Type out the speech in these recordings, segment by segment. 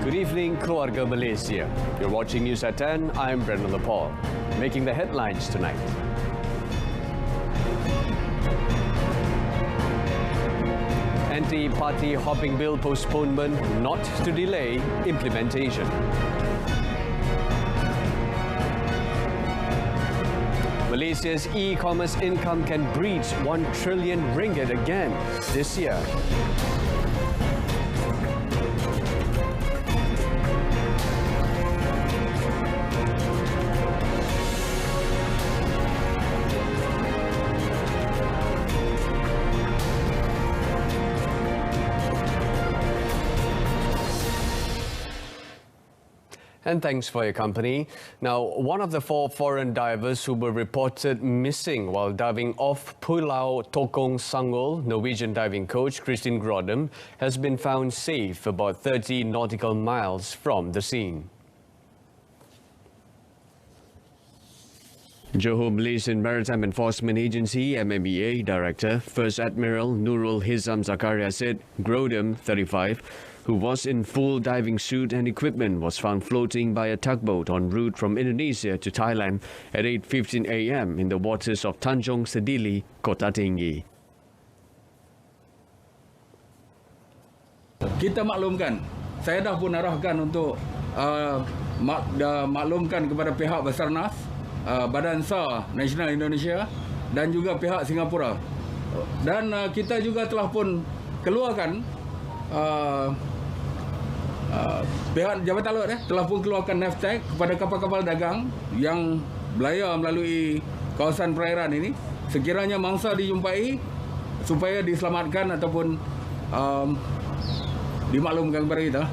Good evening, keluarga Malaysia. You're watching News at 10. I'm Brendan Lepore. Making the headlines tonight. Anti-party hopping bill postponement not to delay implementation. Malaysia's e-commerce income can breach 1 trillion ringgit again this year. And thanks for your company. Now, one of the 4 foreign divers who were reported missing while diving off Pulau Tokong Sanggol, Norwegian diving coach Kristin Grodem, has been found safe about 30 nautical miles from the scene. Johor Malaysian Maritime Enforcement Agency (MMEA) Director First Admiral Nurul Hizam Zakaria said Grodem, 35, who was in full diving suit and equipment, was found floating by a tugboat en route from Indonesia to Thailand at 8:15 a.m. in the waters of Tanjung Sedili, Kota Tinggi. Kita maklumkan, saya dah pun arahkan untuk maklumkan kepada pihak Basarnas, Badan SAR Nasional Indonesia dan juga pihak Singapura. Dan kita juga telah pun keluarkan pihak Jabatan Laut telah pun keluarkan navtag kepada kapal-kapal dagang yang berlayar melalui kawasan perairan ini. Sekiranya mangsa dijumpai supaya diselamatkan ataupun dimaklumkan kepada kita.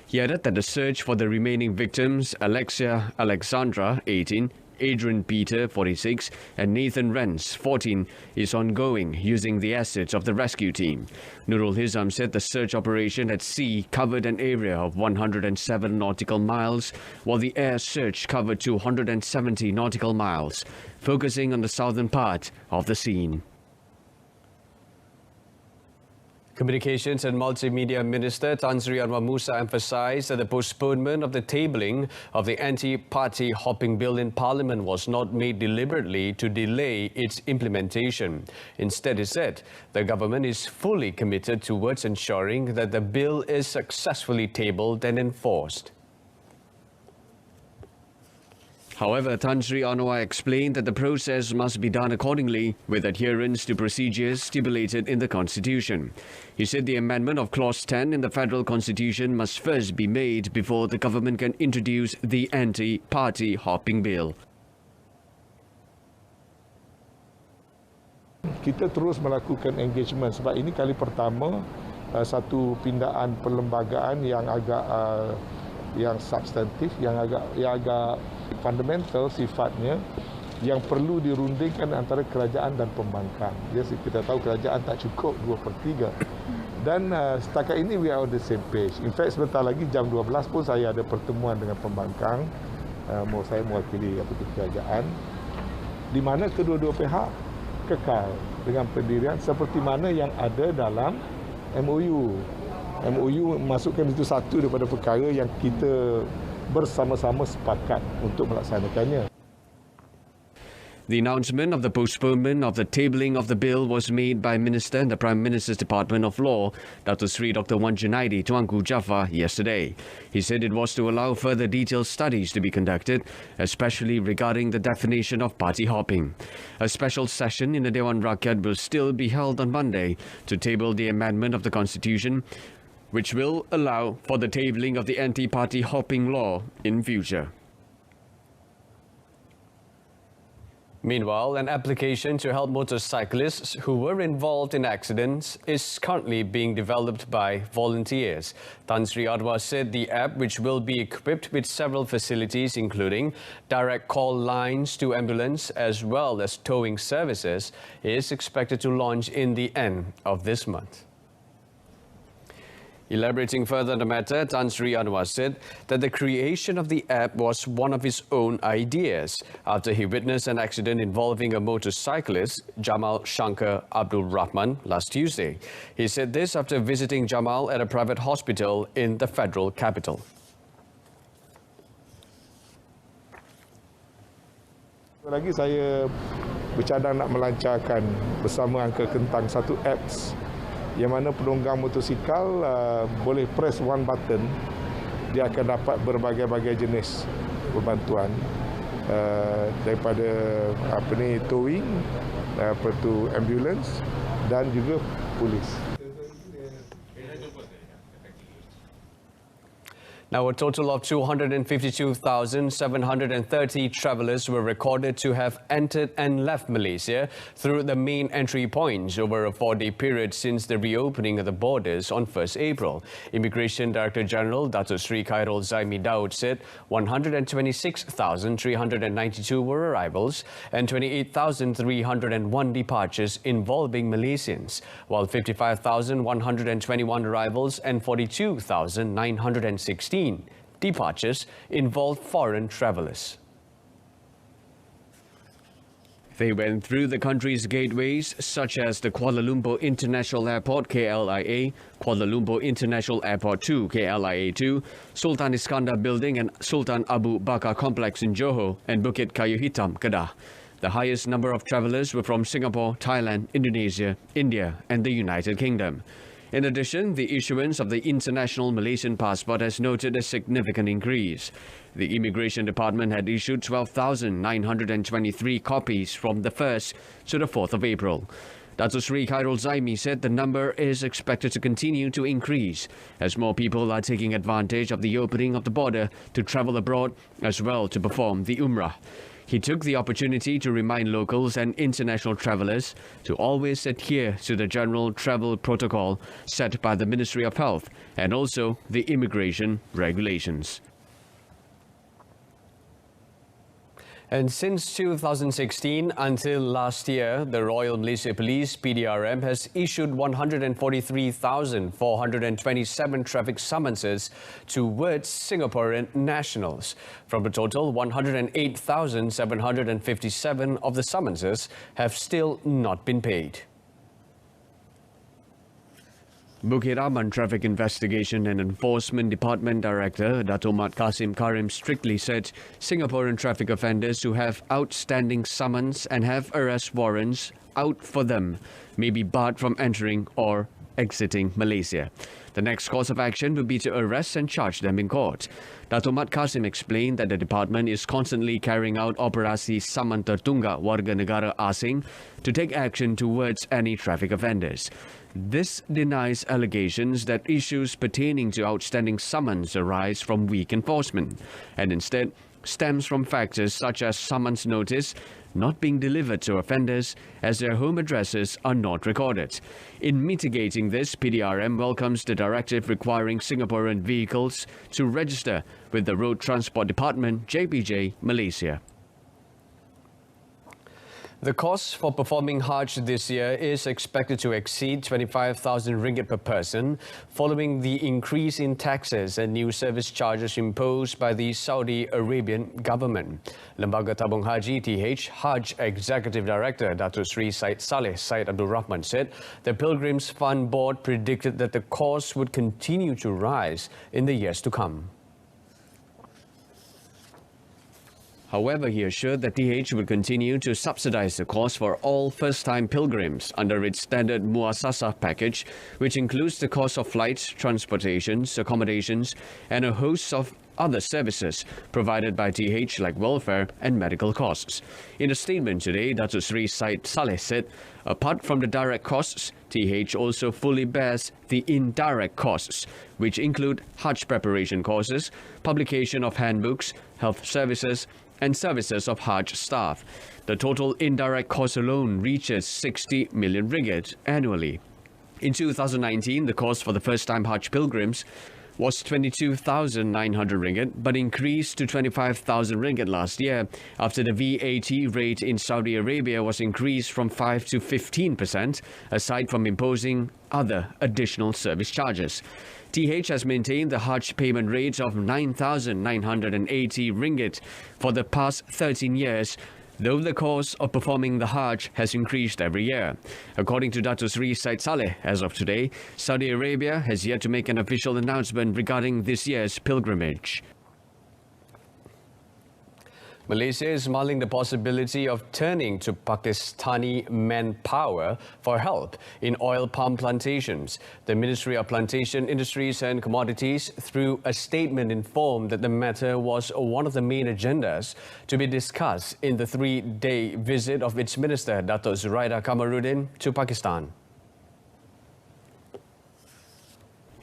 He added that the search for the remaining victims, Alexia Alexandra, 18, Adrian Peter, 46, and Nathan Renz, 14, is ongoing using the assets of the rescue team. Nurul Hizam said the search operation at sea covered an area of 107 nautical miles, while the air search covered 270 nautical miles, focusing on the southern part of the scene. Communications and Multimedia Minister Tan Sri Anwar Musa emphasised that the postponement of the tabling of the anti-party hopping bill in Parliament was not made deliberately to delay its implementation. Instead, he said the government is fully committed towards ensuring that the bill is successfully tabled and enforced. However, Tan Sri Anwar explained that the process must be done accordingly with adherence to procedures stipulated in the Constitution. He said the amendment of Clause 10 in the Federal Constitution must first be made before the government can introduce the anti-party hopping bill. Kita terus melakukan engagement sebab ini kali pertama satu pindaan perlembagaan yang agak yang substantif, yang agak fundamental sifatnya, yang perlu dirundingkan antara kerajaan dan pembangkang. Jadi kita tahu kerajaan tak cukup 2/3. Dan setakat ini we are on the same page. In fact, sebentar lagi jam 12 pun saya ada pertemuan dengan pembangkang. Saya mewakili kerajaan, di mana kedua-dua pihak kekal dengan pendirian seperti mana yang ada dalam MOU. MOU masukkan itu satu daripada perkara yang kita bersama-sama sepakat untuk melaksanakannya. The announcement of the postponement of the tabling of the bill was made by Minister in the Prime Minister's Department of Law, Dato Sri Dr. Wan Junaidi Tuanku Jaafar, yesterday. He said it was to allow further detailed studies to be conducted, especially regarding the definition of party hopping. A special session in the Dewan Rakyat will still be held on Monday to table the amendment of the Constitution, which will allow for the tabling of the anti-party hopping law in future. Meanwhile, an application to help motorcyclists who were involved in accidents is currently being developed by volunteers. Tan Sri Anwar said the app, which will be equipped with several facilities including direct call lines to ambulance as well as towing services, is expected to launch in the end of this month. Elaborating further on the matter, Tan Sri Anwar said that the creation of the app was one of his own ideas after he witnessed an accident involving a motorcyclist, Jamal Shankar Abdul Rahman, last Tuesday. He said this after visiting Jamal at a private hospital in the federal capital. Lagi saya bercadang nak melancarkan bersama Uncle Kentang satu apps yang mana penunggang motosikal boleh press one button, dia akan dapat berbagai-bagai jenis perbantuan daripada towing, ambulance dan juga polis. Now, a total of 252,730 travellers were recorded to have entered and left Malaysia through the main entry points over a 4-day period since the reopening of the borders on 1st April. Immigration Director General Datuk Sri Khairul Zaimi Daud said 126,392 were arrivals and 28,301 departures involving Malaysians, while 55,121 arrivals and 42,916 departures involved foreign travellers. They went through the country's gateways such as the Kuala Lumpur International Airport KLIA, Kuala Lumpur International Airport 2 KLIA 2, Sultan Iskandar Building and Sultan Abu Bakar Complex in Johor and Bukit Kayu Hitam, Kedah. The highest number of travellers were from Singapore, Thailand, Indonesia, India and the United Kingdom. In addition, the issuance of the International Malaysian Passport has noted a significant increase. The Immigration Department had issued 12,923 copies from the 1st to the 4th of April. Datuk Sri Khairul Zaimi said the number is expected to continue to increase as more people are taking advantage of the opening of the border to travel abroad as well to perform the Umrah. He took the opportunity to remind locals and international travellers to always adhere to the general travel protocol set by the Ministry of Health and also the immigration regulations. And since 2016 until last year, the Royal Malaysia Police (PDRM) has issued 143,427 traffic summonses towards Singaporean nationals. From the total, 108,757 of the summonses have still not been paid. Bukit Aman Traffic Investigation and Enforcement Department Director Dato' Mat Kasim Karim strictly said Singaporean traffic offenders who have outstanding summons and have arrest warrants out for them may be barred from entering or exiting Malaysia. The next course of action would be to arrest and charge them in court. Dato' Mat Kasim explained that the department is constantly carrying out Operasi Saman Tertunggak Warga Negara Asing to take action towards any traffic offenders. This denies allegations that issues pertaining to outstanding summons arise from weak enforcement and instead stems from factors such as summons notice not being delivered to offenders as their home addresses are not recorded. In mitigating this, PDRM welcomes the directive requiring Singaporean vehicles to register with the Road Transport Department, JPJ, Malaysia. The cost for performing Hajj this year is expected to exceed 25,000 ringgit per person following the increase in taxes and new service charges imposed by the Saudi Arabian government. Lembaga Tabung Haji (TH) Hajj Executive Director Datuk Sri Syed Saleh Syed Abdul Rahman said the Pilgrims Fund Board predicted that the cost would continue to rise in the years to come. However, he assured that TH will continue to subsidize the cost for all first-time pilgrims under its standard Muasasah package, which includes the cost of flights, transportations, accommodations, and a host of other services provided by TH like welfare and medical costs. In a statement today, Datuk Sri Syed Saleh said, apart from the direct costs, TH also fully bears the indirect costs, which include Hajj preparation courses, publication of handbooks, health services, and services of Hajj staff. The total indirect cost alone reaches 60 million ringgit annually. In 2019, the cost for the first-time Hajj pilgrims was 22,900 ringgit, but increased to 25,000 ringgit last year after the VAT rate in Saudi Arabia was increased from 5 to 15%, aside from imposing other additional service charges. TH has maintained the Hajj payment rate of 9,980 ringgit for the past 13 years, though the cost of performing the Hajj has increased every year. According to Dato' Sri Said Saleh, as of today, Saudi Arabia has yet to make an official announcement regarding this year's pilgrimage. Malaysia is mulling the possibility of turning to Pakistani manpower for help in oil palm plantations. The Ministry of Plantation Industries and Commodities, through a statement, informed that the matter was one of the main agendas to be discussed in the 3-day visit of its Minister, Dato' Zuraida Kamaruddin, to Pakistan.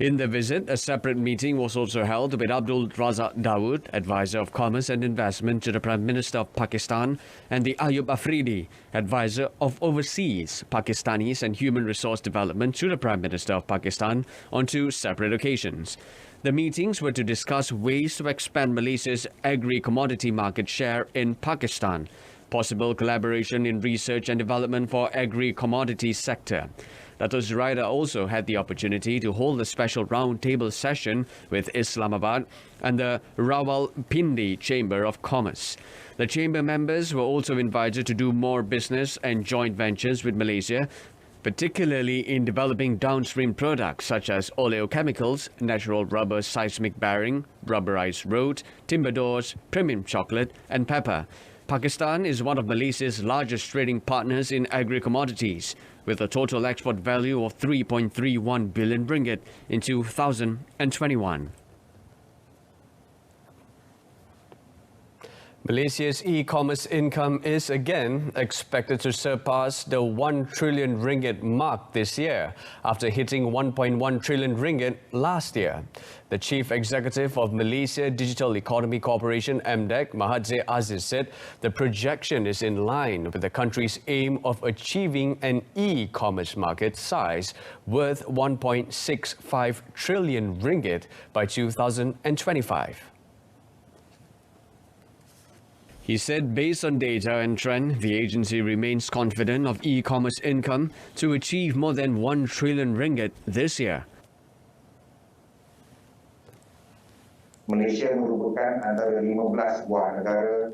In the visit, a separate meeting was also held with Abdul Razak Dawood, Advisor of Commerce and Investment to the Prime Minister of Pakistan, and the Ayub Afridi, Advisor of Overseas Pakistanis and Human Resource Development to the Prime Minister of Pakistan, on 2 separate occasions. The meetings were to discuss ways to expand Malaysia's agri-commodity market share in Pakistan, possible collaboration in research and development for agri-commodity sector. Dato' Zuraida also had the opportunity to hold a special roundtable session with Islamabad and the Rawalpindi Chamber of Commerce. The chamber members were also invited to do more business and joint ventures with Malaysia, particularly in developing downstream products such as oleochemicals, natural rubber seismic bearing, rubberized road, timber doors, premium chocolate and pepper. Pakistan is one of Malaysia's largest trading partners in agri-commodities, with a total export value of 3.31 billion ringgit in 2021. Malaysia's e-commerce income is again expected to surpass the 1 trillion ringgit mark this year, after hitting 1.1 trillion ringgit last year. The Chief Executive of Malaysia Digital Economy Corporation, MDEC, Mahathir Aziz, said the projection is in line with the country's aim of achieving an e-commerce market size worth 1.65 trillion ringgit by 2025. He said based on data and trend, the agency remains confident of e-commerce income to achieve more than 1 trillion ringgit this year. Malaysia merupakan antara 15 buah negara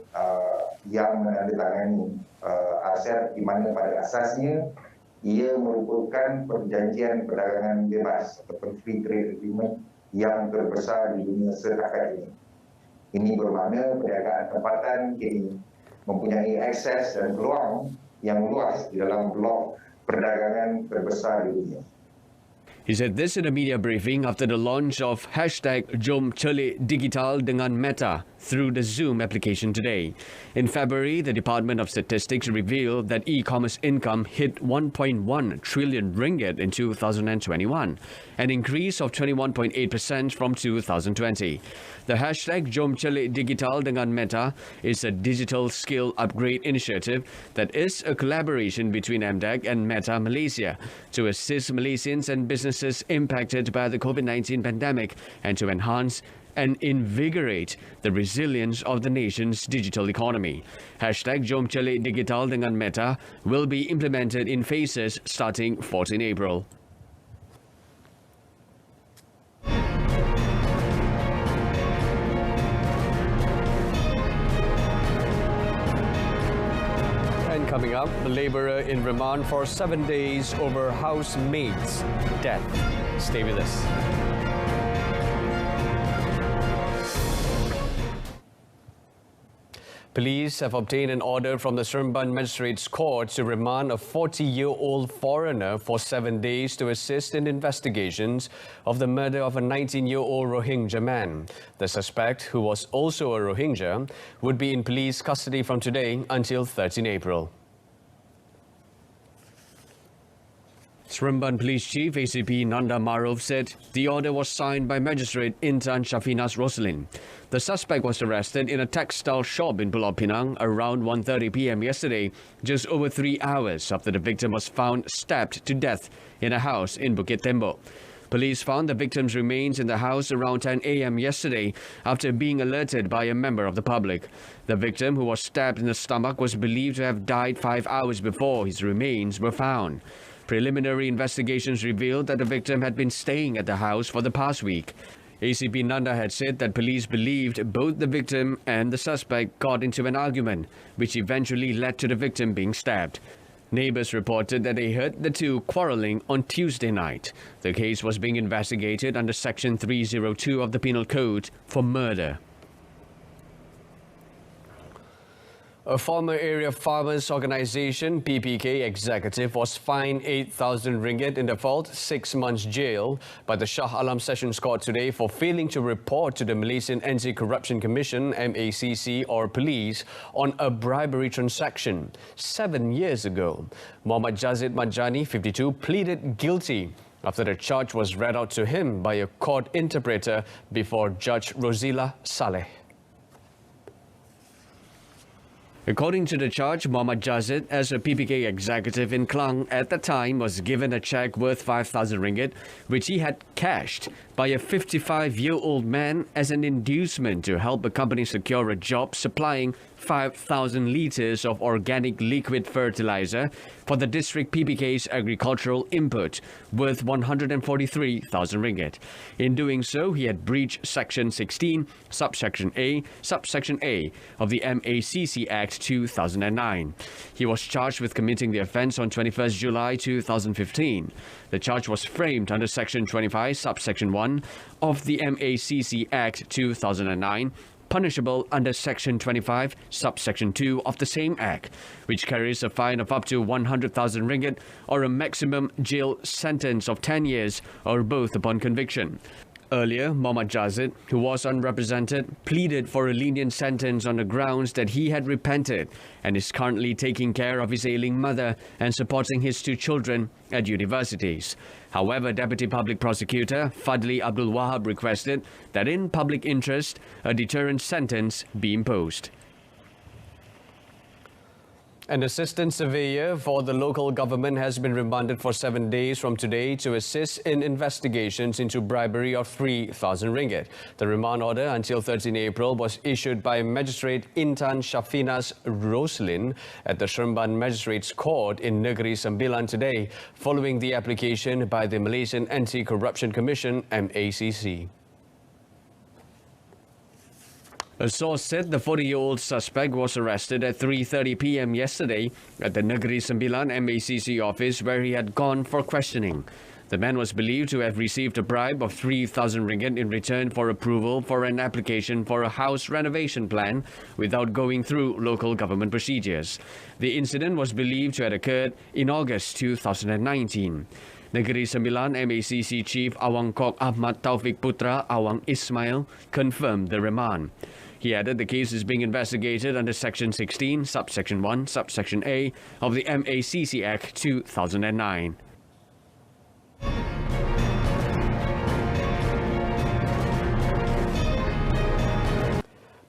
yang menandatangani RCEP, di mana pada asasnya ia merupakan perjanjian perdagangan bebas atau free trade agreement yang terbesar di dunia setakat ini. Ini bermakna perdagangan tempatan kini mempunyai akses dan peluang yang luas di dalam blok perdagangan terbesar di dunia. He said this in a media briefing after the launch of #Jom Celik Digital dengan Meta through the Zoom application today. In February, the Department of Statistics revealed that e-commerce income hit 1.1 trillion ringgit in 2021, an increase of 21.8% from 2020. The #Jom Celik Digital dengan Meta is a digital skill upgrade initiative that is a collaboration between MDEC and Meta Malaysia to assist Malaysians and businesses impacted by the COVID-19 pandemic and to enhance and invigorate the resilience of the nation's digital economy. #Jom Celik Digital dengan Meta will be implemented in phases starting 14 April. And coming up, the labourer in remand for 7 days over housemate's death. Stay with us. Police have obtained an order from the Seremban Magistrates Court to remand a 40-year-old foreigner for 7 days to assist in investigations of the murder of a 19-year-old Rohingya man. The suspect, who was also a Rohingya, would be in police custody from today until 13 April. Seremban Police Chief ACP Nanda Marov said the order was signed by Magistrate Intan Shafinas Roslin. The suspect was arrested in a textile shop in Pulau Pinang around 1:30 p.m. yesterday, just over 3 hours after the victim was found stabbed to death in a house in Bukit Tembok. Police found the victim's remains in the house around 10 a.m. yesterday after being alerted by a member of the public. The victim, who was stabbed in the stomach, was believed to have died 5 hours before his remains were found. Preliminary investigations revealed that the victim had been staying at the house for the past week. ACP Nanda had said that police believed both the victim and the suspect got into an argument, which eventually led to the victim being stabbed. Neighbors reported that they heard the two quarreling on Tuesday night. The case was being investigated under Section 302 of the Penal Code for murder. A former area farmers organisation PPK executive was fined 8,000 ringgit in default, 6 months jail by the Shah Alam Sessions Court today for failing to report to the Malaysian Anti-Corruption Commission (MACC) or police on a bribery transaction 7 years ago. Muhammad Jazid Majani, 52, pleaded guilty after the charge was read out to him by a court interpreter before Judge Rosila Saleh. According to the charge, Muhammad Jazid, as a PPK executive in Klang at the time, was given a cheque worth 5,000 ringgit, which he had cashed by a 55-year-old man as an inducement to help the company secure a job supplying 5,000 litres of organic liquid fertilizer for the district PPK's agricultural input, worth 143,000 ringgit. In doing so, he had breached Section 16, Subsection A of the MACC Act 2009. He was charged with committing the offence on 21st July 2015. The charge was framed under Section 25, Subsection 1 of the MACC Act 2009, punishable under Section 25, Subsection 2 of the same Act, which carries a fine of up to 100,000 ringgit or a maximum jail sentence of 10 years or both upon conviction. Earlier, Muhammad Jazid, who was unrepresented, pleaded for a lenient sentence on the grounds that he had repented and is currently taking care of his ailing mother and supporting his 2 children at universities. However, Deputy Public Prosecutor Fadli Abdul Wahab requested that in public interest, a deterrent sentence be imposed. An assistant surveyor for the local government has been remanded for 7 days from today to assist in investigations into bribery of 3,000 ringgit. The remand order until 13 April was issued by Magistrate Intan Shafinas Roslin at the Seremban Magistrates Court in Negeri Sembilan today, following the application by the Malaysian Anti-Corruption Commission (MACC). A source said the 40-year-old suspect was arrested at 3:30 p.m. yesterday at the Negeri Sembilan MACC office where he had gone for questioning. The man was believed to have received a bribe of 3,000 ringgit in return for approval for an application for a house renovation plan without going through local government procedures. The incident was believed to have occurred in August 2019. Negeri Sembilan MACC Chief Awang Kok Ahmad Taufik Putra Awang Ismail confirmed the remand. He added the case is being investigated under Section 16, Subsection 1, Subsection A of the MACC Act 2009.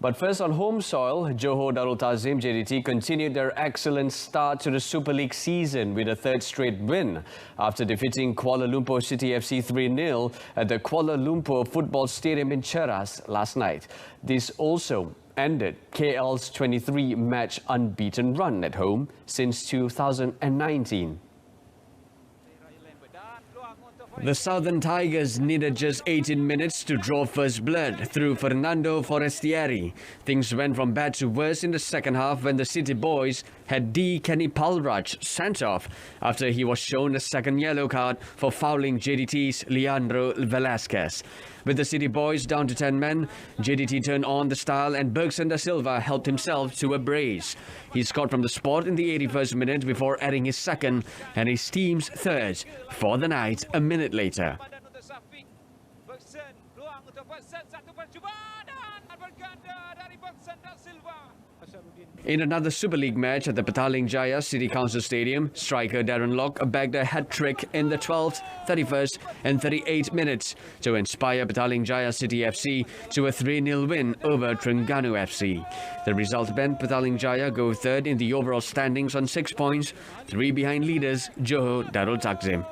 But first, on home soil, Johor Darul Ta'zim JDT continued their excellent start to the Super League season with a 3rd straight win after defeating Kuala Lumpur City FC 3-0 at the Kuala Lumpur Football Stadium in Cheras last night. This also ended KL's 23-match unbeaten run at home since 2019. The Southern Tigers needed just 18 minutes to draw first blood through Fernando Forestieri. Things went from bad to worse in the second half when the City boys had D. Kenny Palraj sent off after he was shown a second yellow card for fouling JDT's Leandro Velasquez. With the City boys down to 10 men, JDT turned on the style and Bergson da Silva helped himself to a brace. He scored from the spot in the 81st minute before adding his second and his team's third for the night a minute later. In another Super League match at the Petaling Jaya City Council Stadium, striker Darren Locke bagged a hat-trick in the 12th, 31st and 38th minutes to inspire Petaling Jaya City FC to a 3-0 win over Terengganu FC. The result meant Petaling Jaya go third in the overall standings on 6 points, 3 behind leaders Johor Darul Ta'zim.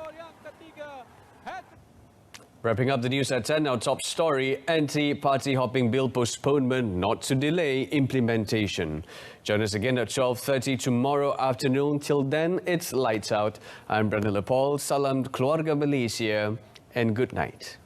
Wrapping up the news at 10, our top story, anti-party hopping bill postponement not to delay implementation. Join us again at 12:30 tomorrow afternoon. Till then, it's lights out. I'm Brendan Lepol. Salam keluarga Malaysia and good night.